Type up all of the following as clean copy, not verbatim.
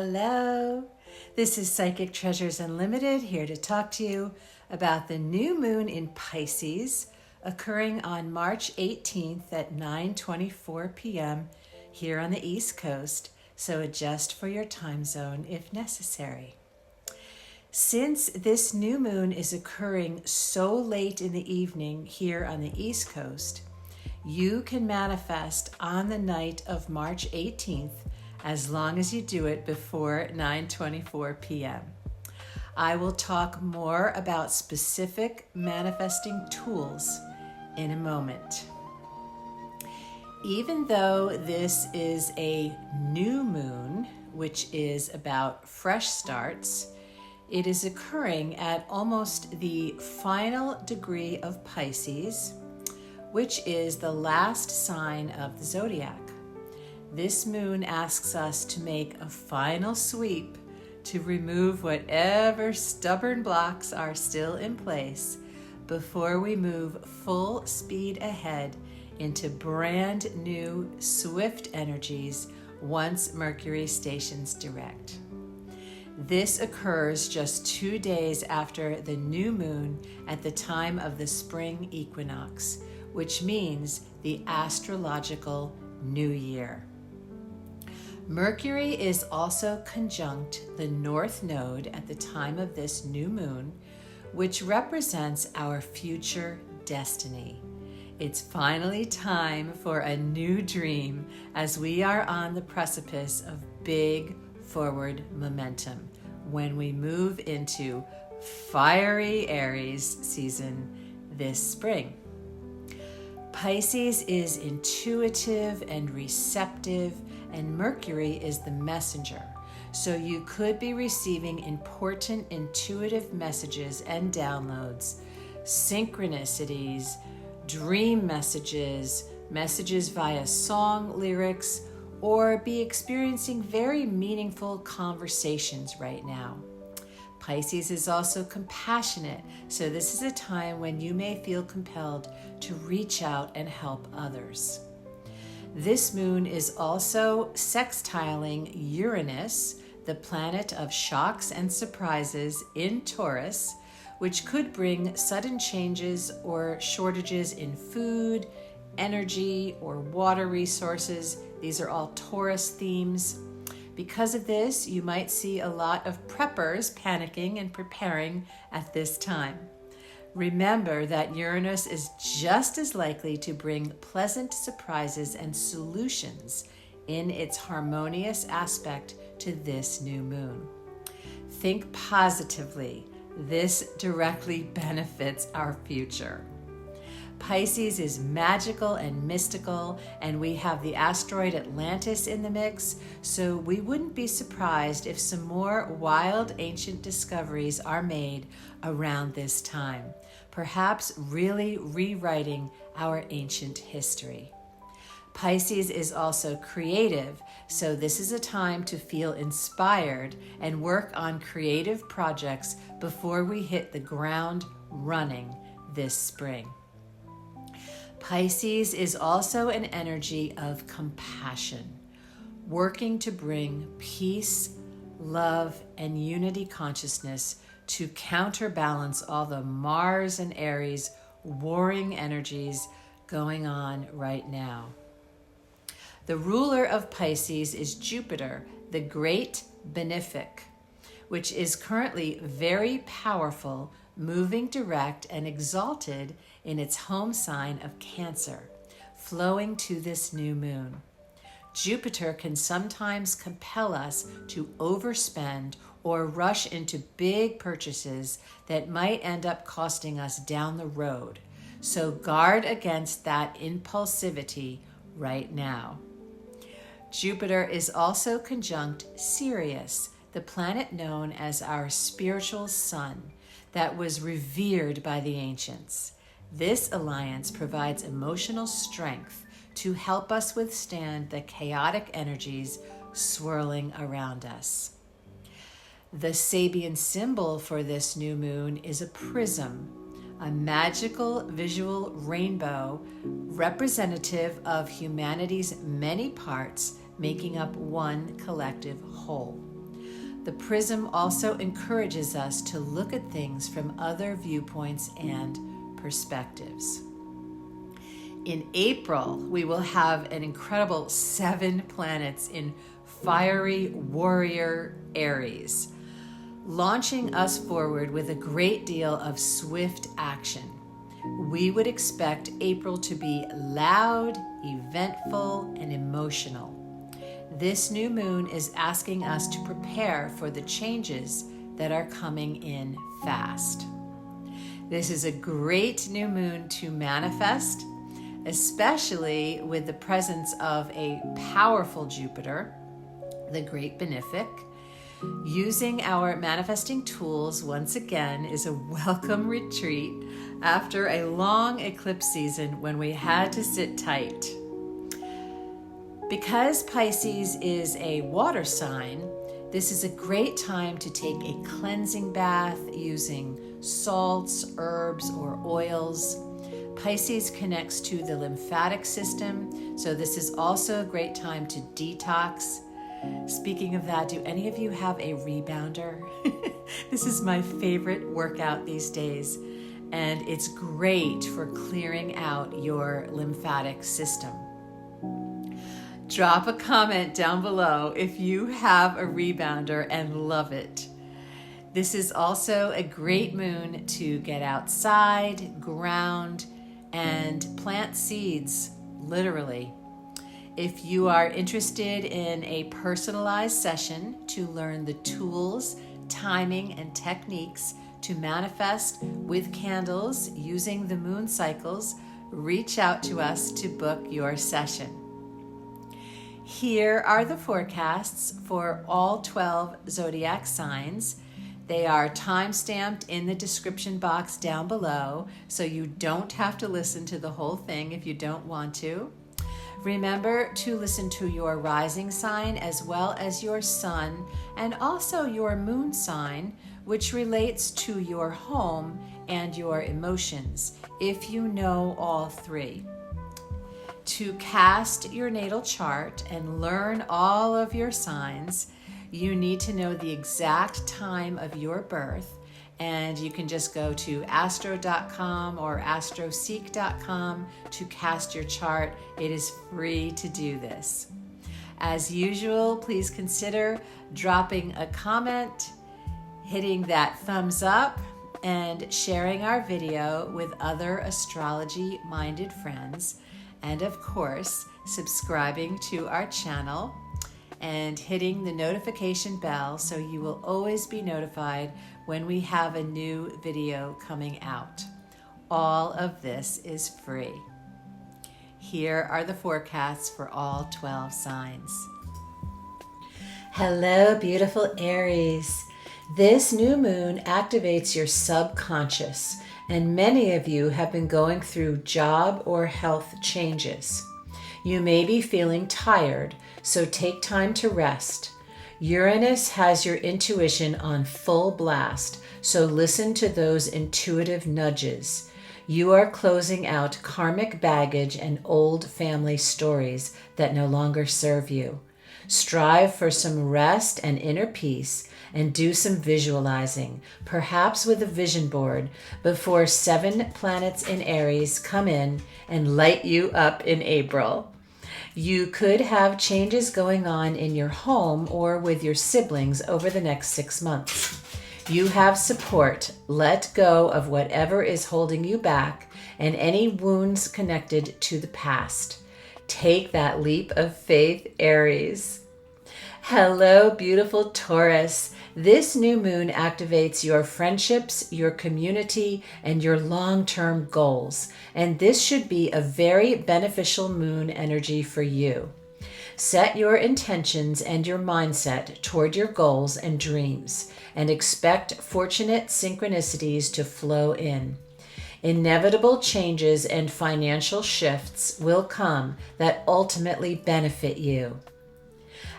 Hello, this is Psychic Treasures Unlimited, here to talk to you about the new moon in Pisces occurring on March 18th at 9:24 p.m. here on the East Coast, so adjust for your time zone if necessary. Since this new moon is occurring so late in the evening here on the East Coast, you can manifest on the night of March 18th as long as you do it before 9:24 p.m. I will talk more about specific manifesting tools in a moment. Even though this is a new moon, which is about fresh starts, it is occurring at almost the final degree of Pisces, which is the last sign of the zodiac. This moon asks us to make a final sweep to remove whatever stubborn blocks are still in place before we move full speed ahead into brand new, swift energies once Mercury stations direct. This occurs just 2 days after the new moon at the time of the Spring Equinox, which means the astrological new year. Mercury is also conjunct the North Node at the time of this new moon, which represents our future destiny. It's finally time for a new dream as we are on the precipice of big forward momentum when we move into fiery Aries season this spring. Pisces is intuitive and receptive, and Mercury is the messenger. So you could be receiving important intuitive messages and downloads, synchronicities, dream messages, messages via song lyrics, or be experiencing very meaningful conversations right now. Pisces is also compassionate, so this is a time when you may feel compelled to reach out and help others. This moon is also sextiling Uranus, the planet of shocks and surprises in Taurus, which could bring sudden changes or shortages in food, energy, or water resources. These are all Taurus themes. Because of this, you might see a lot of preppers panicking and preparing at this time. Remember that Uranus is just as likely to bring pleasant surprises and solutions in its harmonious aspect to this new moon. Think positively. This directly benefits our future. Pisces is magical and mystical, and we have the asteroid Atlantis in the mix, so we wouldn't be surprised if some more wild ancient discoveries are made around this time, perhaps really rewriting our ancient history. Pisces is also creative, so this is a time to feel inspired and work on creative projects before we hit the ground running this spring. Pisces is also an energy of compassion, working to bring peace, love, and unity consciousness to counterbalance all the Mars and Aries warring energies going on right now. The ruler of Pisces is Jupiter, the great benefic, which is currently very powerful, moving direct and exalted in its home sign of Cancer, flowing to this new moon. Jupiter can sometimes compel us to overspend or rush into big purchases that might end up costing us down the road. So guard against that impulsivity right now. Jupiter is also conjunct Sirius, the planet known as our spiritual sun that was revered by the ancients. This alliance provides emotional strength to help us withstand the chaotic energies swirling around us. The Sabian symbol for this new moon is a prism, a magical visual rainbow representative of humanity's many parts making up one collective whole. The prism also encourages us to look at things from other viewpoints and perspectives. In April, we will have an incredible 7 planets in fiery warrior Aries, launching us forward with a great deal of swift action. We would expect April to be loud, eventful, and emotional. This new moon is asking us to prepare for the changes that are coming in fast. This is a great new moon to manifest, especially with the presence of a powerful Jupiter, the great benefic. Using our manifesting tools once again is a welcome retreat after a long eclipse season when we had to sit tight. Because Pisces is a water sign, this is a great time to take a cleansing bath using salts, herbs, or oils. Pisces connects to the lymphatic system, so this is also a great time to detox. Speaking of that, do any of you have a rebounder? This is my favorite workout these days, and it's great for clearing out your lymphatic system. Drop a comment down below if you have a rebounder and love it. This is also a great moon to get outside, ground, and plant seeds, literally. If you are interested in a personalized session to learn the tools, timing, and techniques to manifest with candles using the moon cycles, reach out to us to book your session. Here are the forecasts for all 12 zodiac signs. They are time-stamped in the description box down below, so you don't have to listen to the whole thing if you don't want to. Remember to listen to your rising sign as well as your sun and also your moon sign, which relates to your home and your emotions, if you know all three. To cast your natal chart and learn all of your signs, you need to know the exact time of your birth, and you can just go to astro.com or astroseek.com to cast your chart. It is free to do this. As usual, please consider dropping a comment, hitting that thumbs up, and sharing our video with other astrology-minded friends. And of course, subscribing to our channel and hitting the notification bell so you will always be notified when we have a new video coming out. All of this is free. Here are the forecasts for all 12 signs. Hello, beautiful Aries. This new moon activates your subconscious, and many of you have been going through job or health changes. You may be feeling tired, so take time to rest. Uranus has your intuition on full blast, so listen to those intuitive nudges. You are closing out karmic baggage and old family stories that no longer serve you. Strive for some rest and inner peace and do some visualizing, perhaps with a vision board, before 7 planets in Aries come in and light you up in April. You could have changes going on in your home or with your siblings over the next 6 months. You have support. Let go of whatever is holding you back and any wounds connected to the past. Take that leap of faith, Aries. Hello, beautiful Taurus. This new moon activates your friendships, your community, and your long-term goals. And this should be a very beneficial moon energy for you. Set your intentions and your mindset toward your goals and dreams, and expect fortunate synchronicities to flow in. Inevitable changes and financial shifts will come that ultimately benefit you.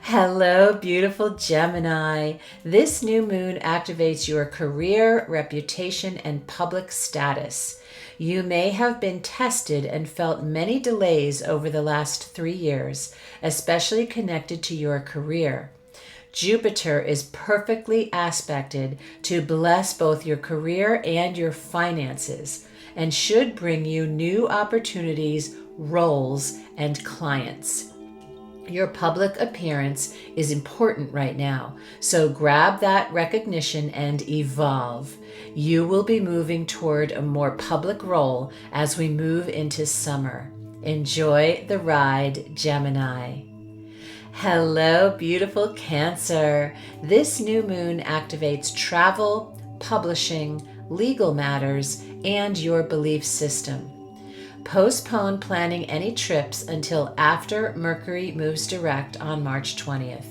Hello, beautiful Gemini. This new moon activates your career, reputation, and public status. You may have been tested and felt many delays over the last 3 years, especially connected to your career. Jupiter is perfectly aspected to bless both your career and your finances and should bring you new opportunities, roles, and clients. Your public appearance is important right now, so grab that recognition and evolve. You will be moving toward a more public role as we move into summer. Enjoy the ride, Gemini. Hello, beautiful Cancer. This new moon activates travel, publishing, legal matters, and your belief system. Postpone planning any trips until after Mercury moves direct on March 20th.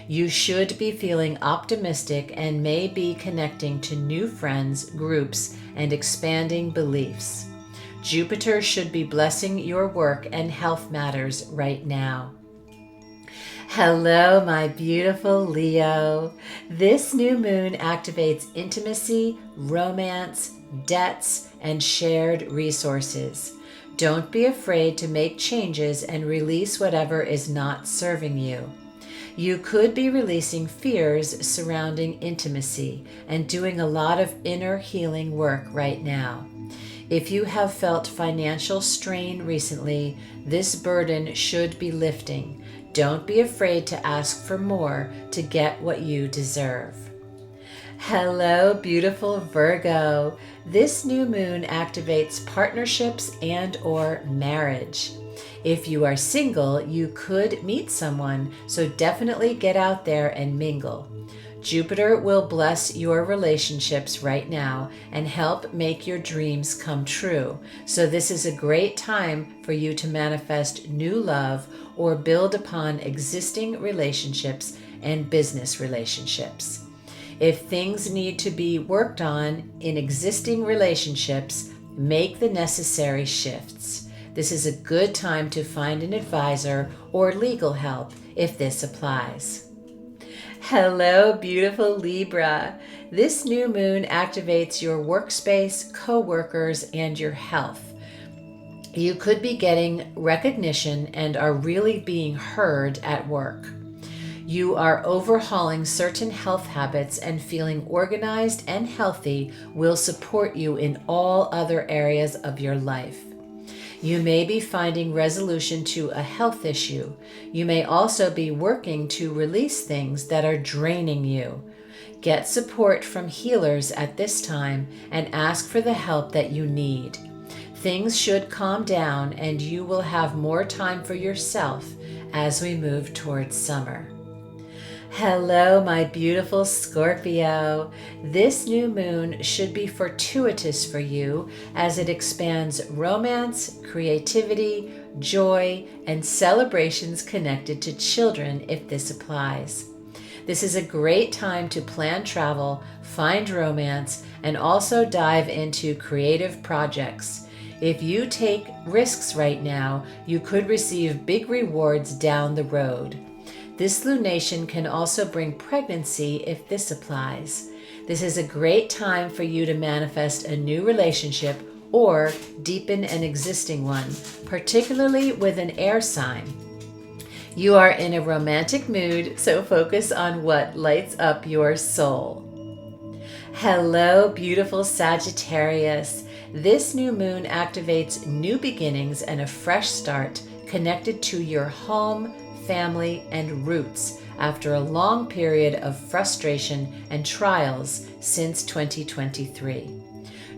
You should be feeling optimistic and may be connecting to new friends, groups, and expanding beliefs. Jupiter should be blessing your work and health matters right now. Hello, my beautiful Leo. This new moon activates intimacy, romance, debts, and shared resources. Don't be afraid to make changes and release whatever is not serving you. You could be releasing fears surrounding intimacy and doing a lot of inner healing work right now. If you have felt financial strain recently, this burden should be lifting. Don't be afraid to ask for more to get what you deserve. Hello, beautiful Virgo. This new moon activates partnerships and/or marriage. If you are single, you could meet someone, so definitely get out there and mingle. Jupiter will bless your relationships right now and help make your dreams come true. So this is a great time for you to manifest new love or build upon existing relationships and business relationships. If things need to be worked on in existing relationships, make the necessary shifts. This is a good time to find an advisor or legal help if this applies. Hello, beautiful Libra. This new moon activates your workspace, co-workers, and your health. You could be getting recognition and are really being heard at work. You are overhauling certain health habits, and feeling organized and healthy will support you in all other areas of your life. You may be finding resolution to a health issue. You may also be working to release things that are draining you. Get support from healers at this time and ask for the help that you need. Things should calm down and you will have more time for yourself as we move towards summer. Hello, my beautiful Scorpio. This new moon should be fortuitous for you as it expands romance, creativity, joy, and celebrations connected to children if this applies. This is a great time to plan travel, find romance, and also dive into creative projects. If you take risks right now, you could receive big rewards down the road. This lunation can also bring pregnancy if this applies. This is a great time for you to manifest a new relationship or deepen an existing one, particularly with an air sign. You are in a romantic mood, so focus on what lights up your soul. Hello, beautiful Sagittarius. This new moon activates new beginnings and a fresh start connected to your home, family, and roots after a long period of frustration and trials since 2023.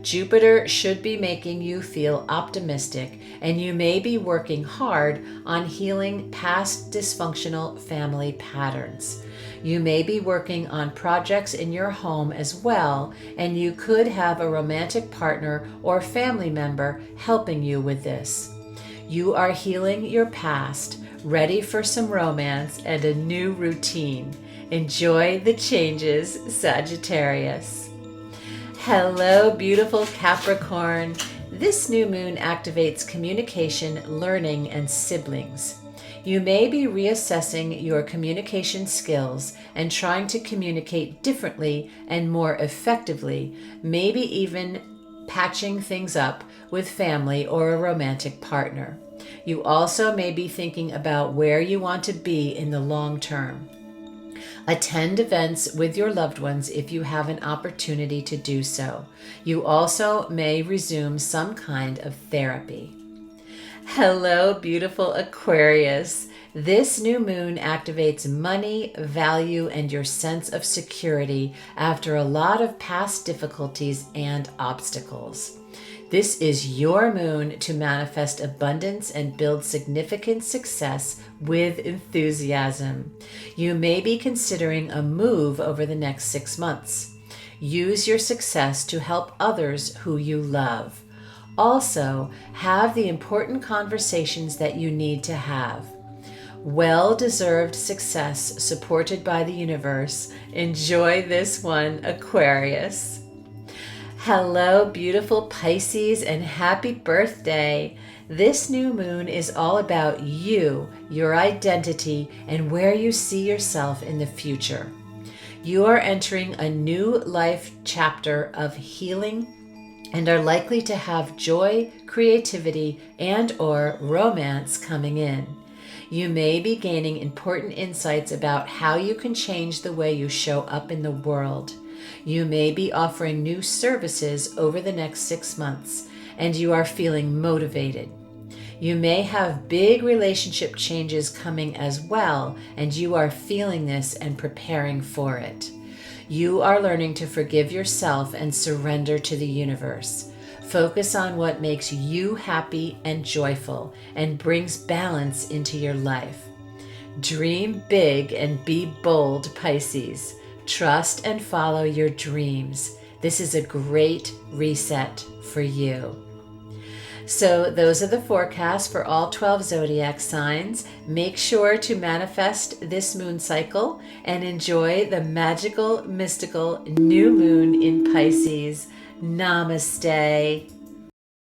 Jupiter should be making you feel optimistic, and you may be working hard on healing past dysfunctional family patterns. You may be working on projects in your home as well, and you could have a romantic partner or family member helping you with this. You are healing your past, ready for some romance and a new routine. Enjoy the changes, Sagittarius. Hello, beautiful Capricorn. This new moon activates communication, learning, and siblings. You may be reassessing your communication skills and trying to communicate differently and more effectively, maybe even patching things up with family or a romantic partner. You also may be thinking about where you want to be in the long term. Attend events with your loved ones if you have an opportunity to do so. You also may resume some kind of therapy. Hello, beautiful Aquarius. This new moon activates money, value, and your sense of security after a lot of past difficulties and obstacles. This is your moon to manifest abundance and build significant success with enthusiasm. You may be considering a move over the next 6 months. Use your success to help others who you love. Also, have the important conversations that you need to have. Well-deserved success supported by the universe. Enjoy this one, Aquarius. Hello, beautiful Pisces, and happy birthday. This new moon is all about you, your identity, and where you see yourself in the future. You are entering a new life chapter of healing and are likely to have joy, creativity, and/or romance coming in. You may be gaining important insights about how you can change the way you show up in the world. You may be offering new services over the next 6 months, and you are feeling motivated. You may have big relationship changes coming as well, and you are feeling this and preparing for it. You are learning to forgive yourself and surrender to the universe. Focus on what makes you happy and joyful and brings balance into your life. Dream big and be bold, Pisces. Trust and follow your dreams. This is a great reset for you. So those are the forecasts for all 12 zodiac signs. Make sure to manifest this moon cycle and enjoy the magical, mystical new moon in Pisces. Namaste.